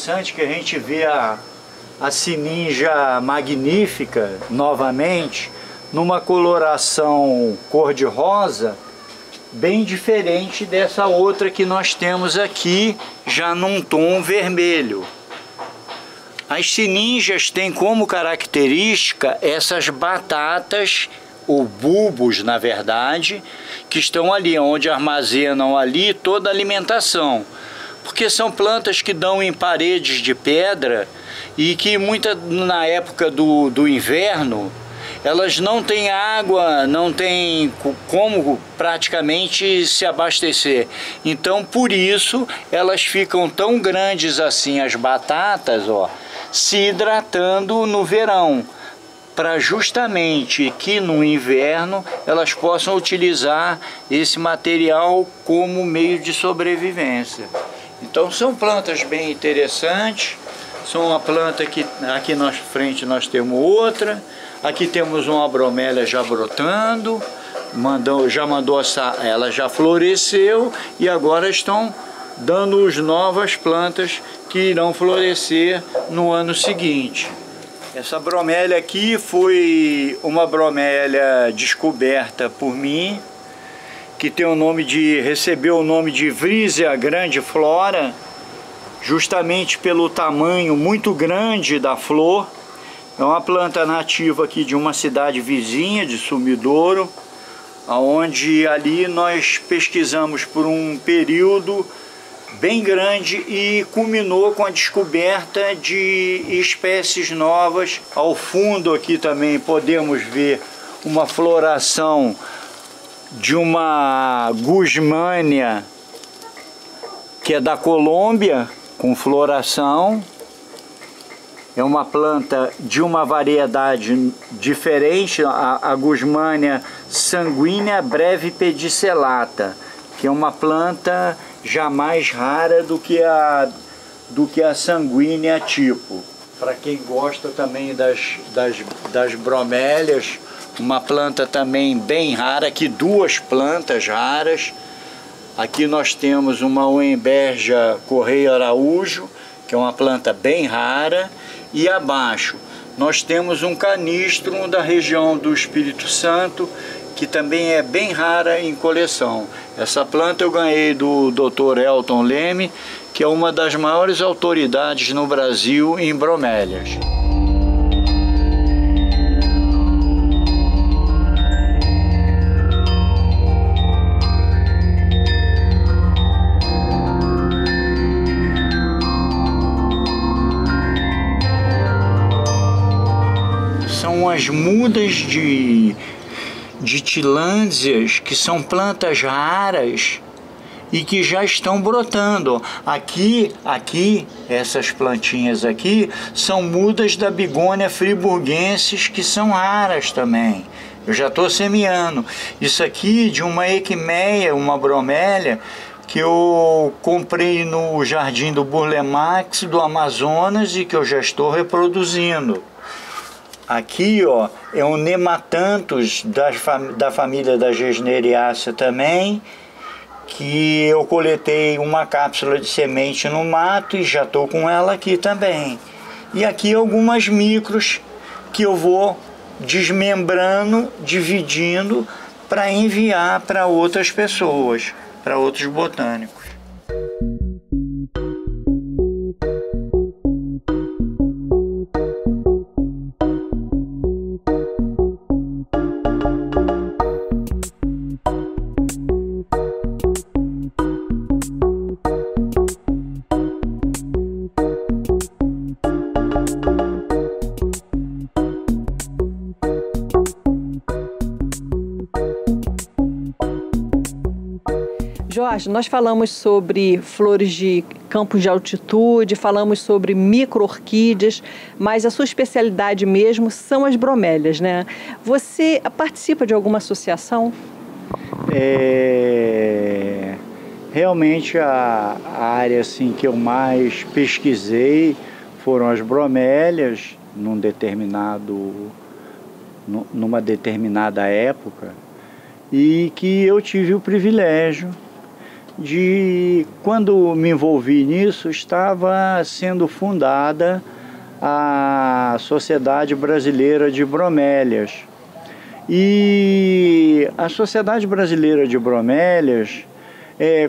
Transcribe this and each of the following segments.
interessante que a gente vê a Sininja magnífica novamente numa coloração cor-de-rosa bem diferente dessa outra que nós temos aqui, já num tom vermelho. As sininjas têm como característica essas batatas, ou bulbos na verdade, que estão ali, onde armazenam ali toda a alimentação. Porque são plantas que dão em paredes de pedra e que na época do inverno, elas não têm água, não têm como praticamente se abastecer. Então, por isso, elas ficam tão grandes assim, as batatas, ó, se hidratando no verão, para justamente que no inverno elas possam utilizar esse material como meio de sobrevivência. Então, são plantas bem interessantes. São uma planta que aqui na frente nós temos outra. Aqui temos uma bromélia já brotando, ela já floresceu e agora estão dando as novas plantas que irão florescer no ano seguinte. Essa bromélia aqui foi uma bromélia descoberta por mim, que tem recebeu o nome de Vrisia grandiflora, justamente pelo tamanho muito grande da flor. É uma planta nativa aqui de uma cidade vizinha, de Sumidouro, onde ali nós pesquisamos por um período bem grande e culminou com a descoberta de espécies novas. Ao fundo aqui também podemos ver uma floração de uma Guzmania, que é da Colômbia, com floração. É uma planta de uma variedade diferente, a Guzmania sanguínea breve pedicellata, que é uma planta já mais rara do que a sanguínea tipo. Para quem gosta também das bromélias, uma planta também bem rara, aqui duas plantas raras. Aqui nós temos uma Weinbergia Correia Araújo, que é uma planta bem rara, e abaixo nós temos um canistro da região do Espírito Santo, que também é bem rara em coleção. Essa planta eu ganhei do Dr. Elton Leme, que é uma das maiores autoridades no Brasil em bromélias. São as mudas de tilânsias, que são plantas raras e que já estão brotando. Aqui, essas plantinhas aqui, são mudas da Bigônia friburguensis, que são raras também. Eu já estou semeando. Isso aqui de uma equimeia, uma bromélia, que eu comprei no Jardim do Burlemax do Amazonas e que eu já estou reproduzindo. Aqui, ó, é um Nematanthus da família da Gesneriaceae também, que eu coletei uma cápsula de semente no mato e já estou com ela aqui também. E aqui algumas micros que eu vou desmembrando, dividindo, para enviar para outras pessoas, para outros botânicos. Jorge, nós falamos sobre flores de campos de altitude, falamos sobre micro-orquídeas, mas a sua especialidade mesmo são as bromélias, né? Você participa de alguma associação? Realmente a área assim, que eu mais pesquisei foram as bromélias numa determinada época, e que eu tive o privilégio quando me envolvi nisso, estava sendo fundada a Sociedade Brasileira de Bromélias. E a Sociedade Brasileira de Bromélias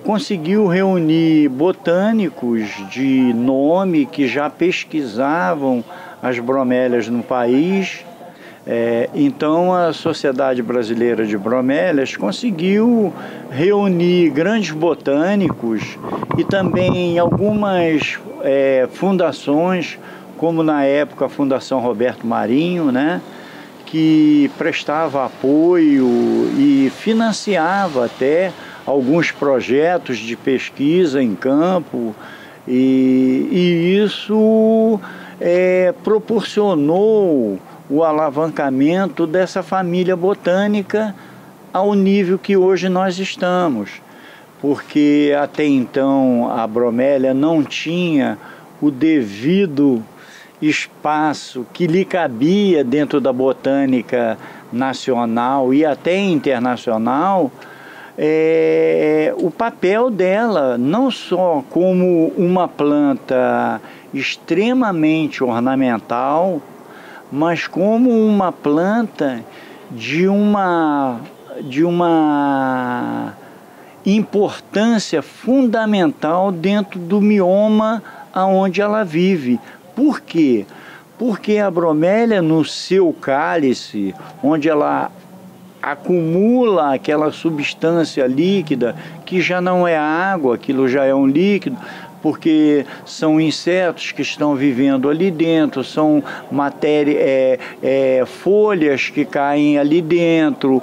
conseguiu reunir botânicos de nome que já pesquisavam as bromélias no país. Então a Sociedade Brasileira de Bromélias conseguiu reunir grandes botânicos e também algumas fundações, como na época a Fundação Roberto Marinho, né, que prestava apoio e financiava até alguns projetos de pesquisa em campo, e isso proporcionou o alavancamento dessa família botânica ao nível que hoje nós estamos, porque até então a bromélia não tinha o devido espaço que lhe cabia dentro da botânica nacional e até internacional. O papel dela, não só como uma planta extremamente ornamental, mas como uma planta de uma importância fundamental dentro do bioma onde ela vive. Por quê? Porque a bromélia, no seu cálice, onde ela acumula aquela substância líquida, que já não é água, aquilo já é um líquido, porque são insetos que estão vivendo ali dentro, são folhas que caem ali dentro,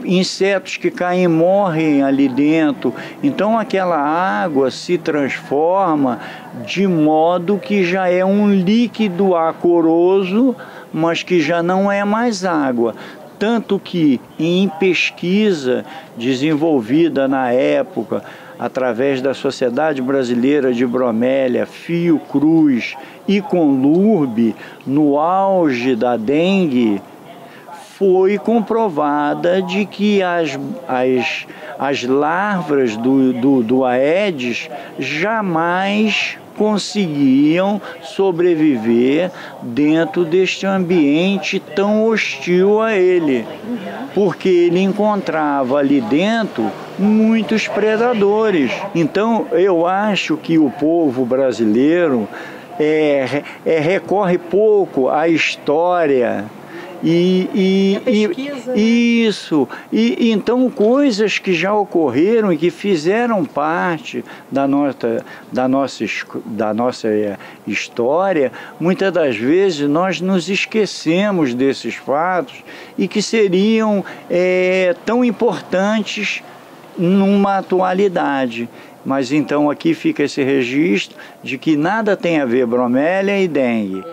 insetos que caem e morrem ali dentro. Então aquela água se transforma de modo que já é um líquido aquoso, mas que já não é mais água. Tanto que em pesquisa desenvolvida na época, através da Sociedade Brasileira de Bromélia, Fiocruz e Conlurb, no auge da dengue, foi comprovada de que as larvas do Aedes jamais conseguiam sobreviver dentro deste ambiente tão hostil a ele, porque ele encontrava ali dentro muitos predadores. Então eu acho que o povo brasileiro recorre pouco à história isso, então coisas que já ocorreram e que fizeram parte da nossa história, muitas das vezes nós nos esquecemos desses fatos e que seriam tão importantes numa atualidade. Mas então aqui fica esse registro de que nada tem a ver bromélia e dengue.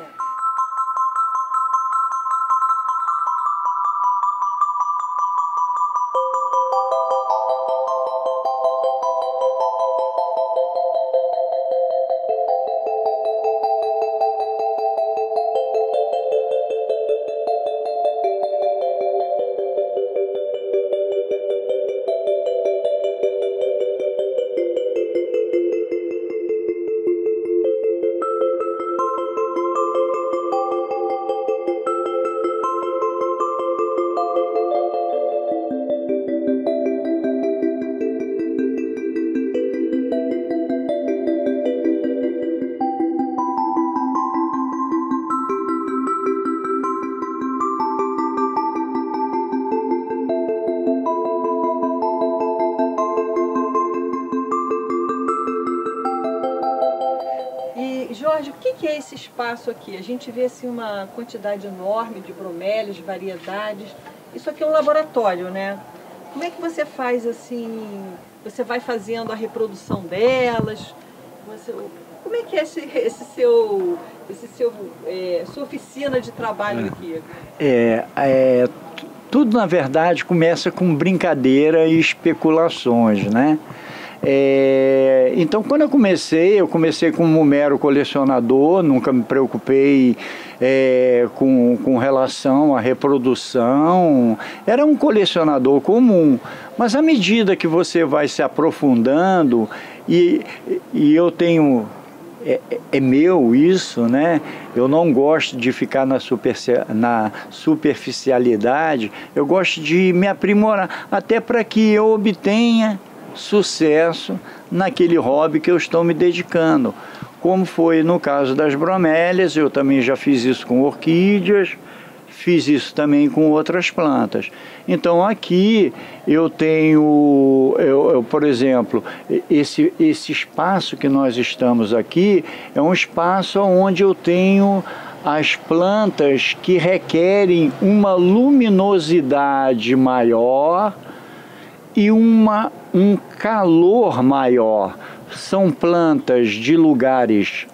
Jorge, o que é esse espaço aqui? A gente vê assim, uma quantidade enorme de bromélias, variedades. Isso aqui é um laboratório, né? Como é que você faz assim? Você vai fazendo a reprodução delas? Como é que é sua oficina de trabalho aqui? Tudo, na verdade, começa com brincadeira e especulações, né? Então, quando eu comecei como um mero colecionador, nunca me preocupei com relação à reprodução, era um colecionador comum. Mas à medida que você vai se aprofundando, e eu tenho... É meu isso, né? Eu não gosto de ficar na superficialidade, eu gosto de me aprimorar, até para que eu obtenha sucesso naquele hobby que eu estou me dedicando. Como foi no caso das bromélias, eu também já fiz isso com orquídeas, fiz isso também com outras plantas. Então aqui eu tenho, por exemplo, esse espaço que nós estamos aqui é um espaço onde eu tenho as plantas que requerem uma luminosidade maior e um calor maior. São plantas de lugares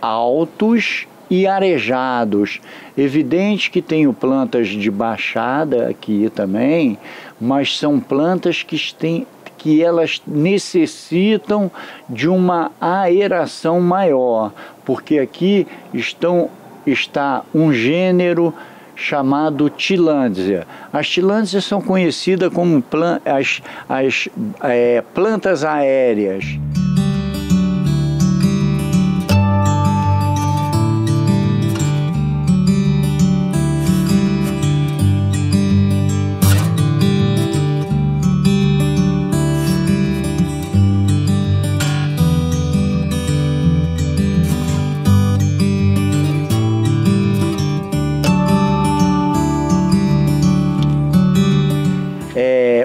altos e arejados. Evidente que tenho plantas de baixada aqui também, mas são plantas que elas necessitam de uma aeração maior, porque aqui está um gênero chamado tillandsia. As tillandsias são conhecidas como plantas aéreas.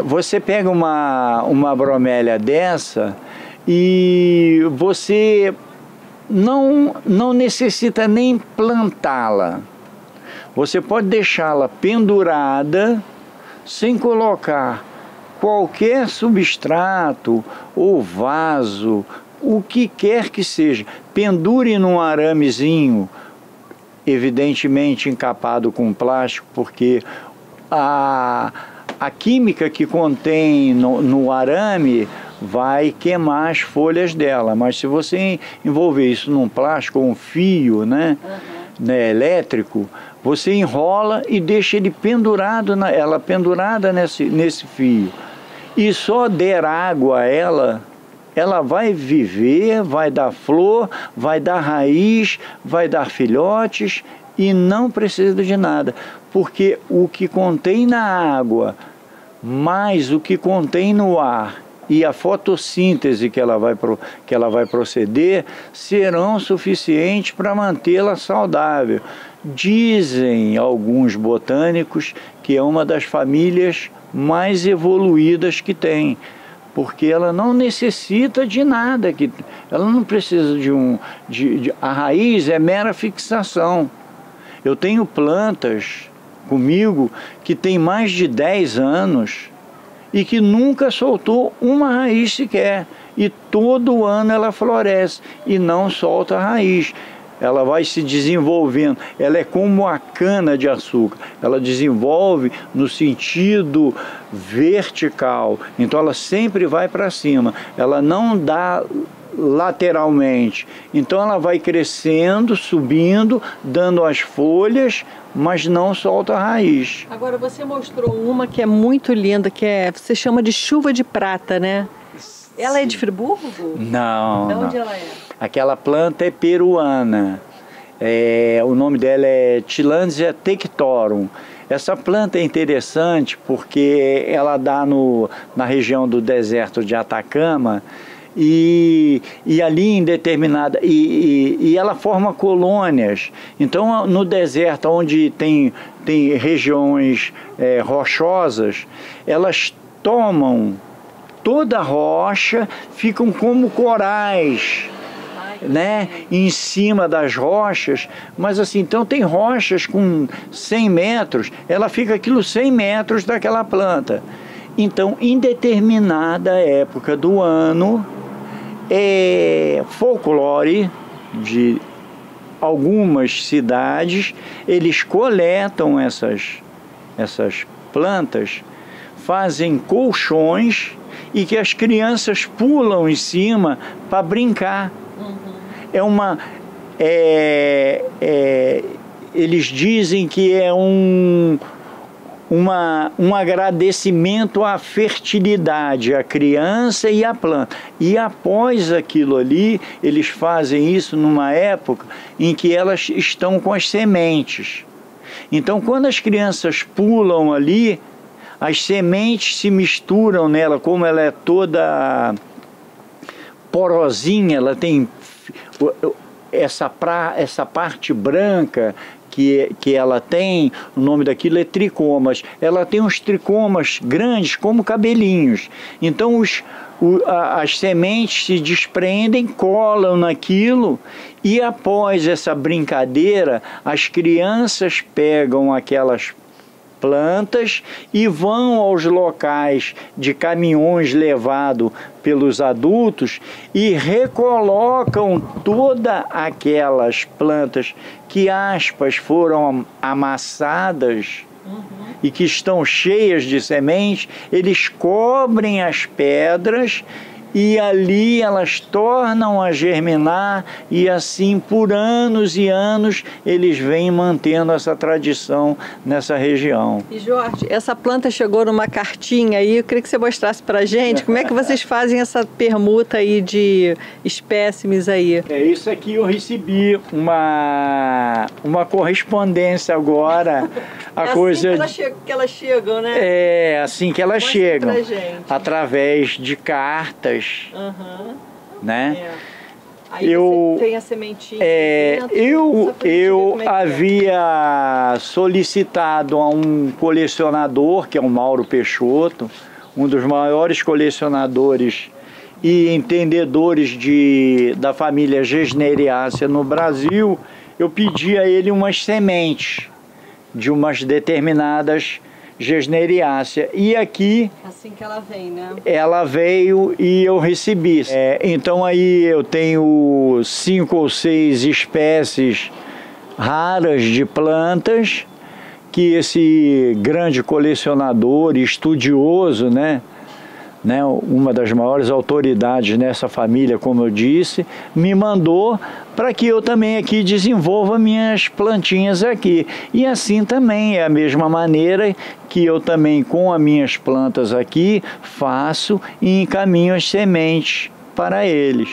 Você pega uma bromélia dessa e você não necessita nem plantá-la. Você pode deixá-la pendurada sem colocar qualquer substrato ou vaso, o que quer que seja. Pendure num aramezinho, evidentemente encapado com plástico, porque a química que contém no arame vai queimar as folhas dela, mas se você envolver isso num plástico ou um fio, né, elétrico, você enrola e deixa ele pendurado, ela pendurada nesse fio, e só der água a ela vai viver, vai dar flor, vai dar raiz, vai dar filhotes, e não precisa de nada, porque o que contém na água, mais o que contém no ar e a fotossíntese que ela vai proceder, serão suficientes para mantê-la saudável. Dizem alguns botânicos que é uma das famílias mais evoluídas que tem, porque ela não necessita de nada, ela não precisa a raiz é mera fixação. Eu tenho plantas comigo que tem mais de 10 anos e que nunca soltou uma raiz sequer, e todo ano ela floresce e não solta a raiz. Ela vai se desenvolvendo, ela é como a cana de açúcar, ela desenvolve no sentido vertical, então ela sempre vai para cima, ela não dá lateralmente, então ela vai crescendo, subindo, dando as folhas, mas não solta a raiz. Agora você mostrou uma que é muito linda, você chama de chuva de prata, né? Ela é de Friburgo? Não. De onde ela é? Aquela planta é peruana. O nome dela é Tillandsia tectorum. Essa planta é interessante porque ela dá na região do deserto de Atacama, e ali em determinada... E ela forma colônias. Então, no deserto, onde tem regiões rochosas, elas tomam toda a rocha, ficam como corais, né, em cima das rochas, mas assim, então tem rochas com 100 metros, ela fica 100 metros daquela planta. Então, em determinada época do ano, folclore de algumas cidades, eles coletam essas plantas, fazem colchões e que as crianças pulam em cima para brincar. Eles dizem que é um agradecimento à fertilidade, à criança e à planta. E após aquilo ali, eles fazem isso numa época em que elas estão com as sementes. Então, quando as crianças pulam ali, as sementes se misturam nela, como ela é toda porosinha, ela tem essa parte branca que ela tem, o nome daquilo é tricomas. Ela tem uns tricomas grandes como cabelinhos. Então as sementes se desprendem, colam naquilo e após essa brincadeira, as crianças pegam aquelas plantas e vão aos locais de caminhões levados pelos adultos e recolocam todas aquelas plantas que, aspas, foram amassadas e que estão cheias de sementes, eles cobrem as pedras e ali elas tornam a germinar e assim por anos e anos eles vêm mantendo essa tradição nessa região. E Jorge, essa planta chegou numa cartinha aí, eu queria que você mostrasse para a gente como é que vocês fazem essa permuta aí de espécimes aí. Isso aqui eu recebi uma correspondência agora. Que elas chegam, né? É, assim que elas chegam, através de cartas. Né? Aí você tem a sementinha dentro, eu havia solicitado a um colecionador, que é o Mauro Peixoto, um dos maiores colecionadores e entendedores da família Gesneriaceae no Brasil. Eu pedi a ele umas sementes de umas determinadas Gesneriaceae. E aqui... Assim que ela vem, né? Ela veio e eu recebi. Então aí eu tenho 5 ou 6 espécies raras de plantas que esse grande colecionador e estudioso, né, uma das maiores autoridades nessa família, como eu disse, me mandou para que eu também aqui desenvolva minhas plantinhas aqui. E assim também é a mesma maneira que eu também com as minhas plantas aqui faço e encaminho as sementes para eles.